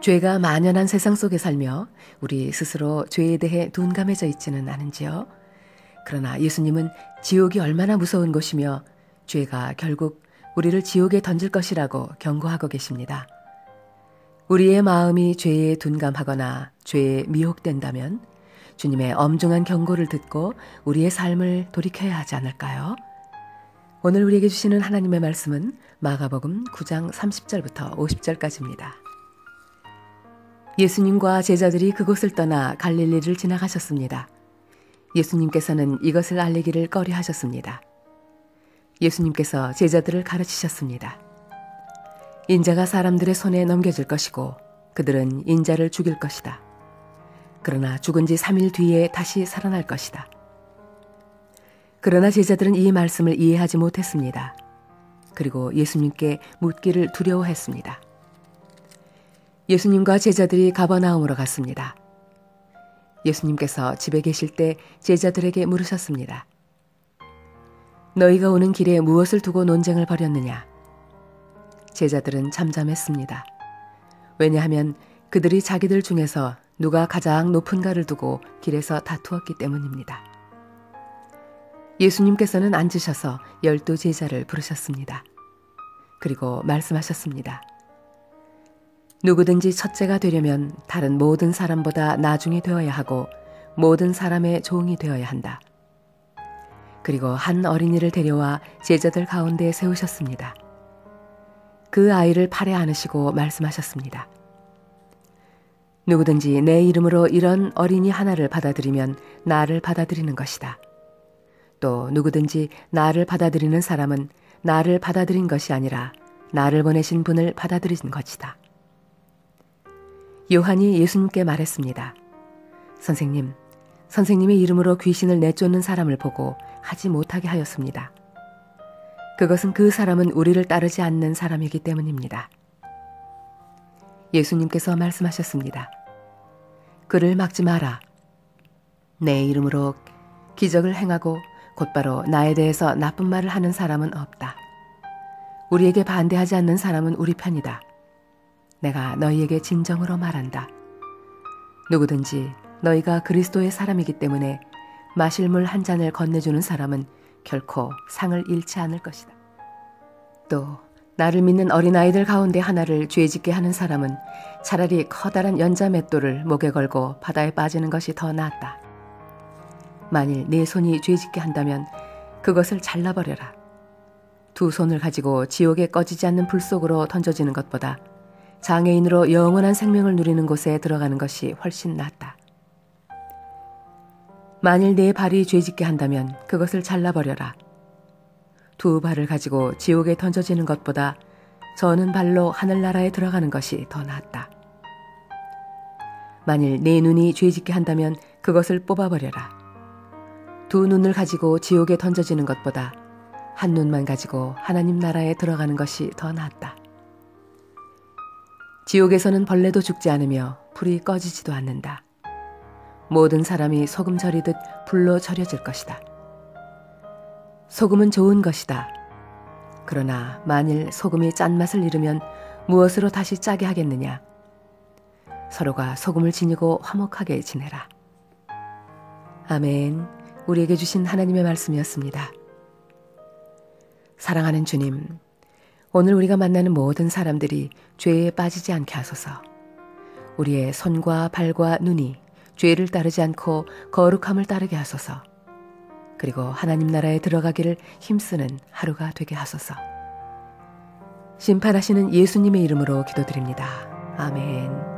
죄가 만연한 세상 속에 살며 우리 스스로 죄에 대해 둔감해져 있지는 않은지요. 그러나 예수님은 지옥이 얼마나 무서운 곳이며 죄가 결국 우리를 지옥에 던질 것이라고 경고하고 계십니다. 우리의 마음이 죄에 둔감하거나 죄에 미혹된다면 주님의 엄중한 경고를 듣고 우리의 삶을 돌이켜야 하지 않을까요? 오늘 우리에게 주시는 하나님의 말씀은 마가복음 9장 30절부터 50절까지입니다. 예수님과 제자들이 그곳을 떠나 갈릴리를 지나가셨습니다. 예수님께서는 이것을 알리기를 꺼려하셨습니다. 예수님께서 제자들을 가르치셨습니다. 인자가 사람들의 손에 넘겨질 것이고 그들은 인자를 죽일 것이다. 그러나 죽은 지 3일 뒤에 다시 살아날 것이다. 그러나 제자들은 이 말씀을 이해하지 못했습니다. 그리고 예수님께 묻기를 두려워했습니다. 예수님과 제자들이 가버나움으로 갔습니다. 예수님께서 집에 계실 때 제자들에게 물으셨습니다. 너희가 오는 길에 무엇을 두고 논쟁을 벌였느냐? 제자들은 잠잠했습니다. 왜냐하면 그들이 자기들 중에서 누가 가장 높은가를 두고 길에서 다투었기 때문입니다. 예수님께서는 앉으셔서 12 제자를 부르셨습니다. 그리고 말씀하셨습니다. 누구든지 첫째가 되려면 다른 모든 사람보다 나중이 되어야 하고 모든 사람의 종이 되어야 한다. 그리고 한 어린이를 데려와 제자들 가운데 세우셨습니다. 그 아이를 팔에 안으시고 말씀하셨습니다. 누구든지 내 이름으로 이런 어린이 하나를 받아들이면 나를 받아들이는 것이다. 또 누구든지 나를 받아들이는 사람은 나를 받아들인 것이 아니라 나를 보내신 분을 받아들인 것이다. 요한이 예수님께 말했습니다. 선생님, 선생님의 이름으로 귀신을 내쫓는 사람을 보고 하지 못하게 하였습니다. 그것은 그 사람은 우리를 따르지 않는 사람이기 때문입니다. 예수님께서 말씀하셨습니다. 그를 막지 마라. 내 이름으로 기적을 행하고 곧바로 나에 대해서 나쁜 말을 하는 사람은 없다. 우리에게 반대하지 않는 사람은 우리 편이다. 내가 너희에게 진정으로 말한다. 누구든지 너희가 그리스도의 사람이기 때문에 마실 물 한 잔을 건네주는 사람은 결코 상을 잃지 않을 것이다. 또 나를 믿는 어린아이들 가운데 하나를 죄짓게 하는 사람은 차라리 커다란 연자 맷돌을 목에 걸고 바다에 빠지는 것이 더 낫다. 만일 네 손이 죄짓게 한다면 그것을 잘라버려라. 2 손을 가지고 지옥에 꺼지지 않는 불 속으로 던져지는 것보다 장애인으로 영원한 생명을 누리는 곳에 들어가는 것이 훨씬 낫다. 만일 네 발이 죄짓게 한다면 그것을 잘라버려라. 2 발을 가지고 지옥에 던져지는 것보다 저는 발로 하늘나라에 들어가는 것이 더 낫다. 만일 네 눈이 죄짓게 한다면 그것을 뽑아버려라. 2 눈을 가지고 지옥에 던져지는 것보다 한 눈만 가지고 하나님 나라에 들어가는 것이 더 낫다. 지옥에서는 벌레도 죽지 않으며 불이 꺼지지도 않는다. 모든 사람이 소금 절이듯 불로 절여질 것이다. 소금은 좋은 것이다. 그러나 만일 소금이 짠맛을 잃으면 무엇으로 다시 짜게 하겠느냐? 서로가 소금을 지니고 화목하게 지내라. 아멘. 우리에게 주신 하나님의 말씀이었습니다. 사랑하는 주님, 오늘 우리가 만나는 모든 사람들이 죄에 빠지지 않게 하소서. 우리의 손과 발과 눈이 죄를 따르지 않고 거룩함을 따르게 하소서. 그리고 하나님 나라에 들어가기를 힘쓰는 하루가 되게 하소서. 심판하시는 예수님의 이름으로 기도드립니다. 아멘.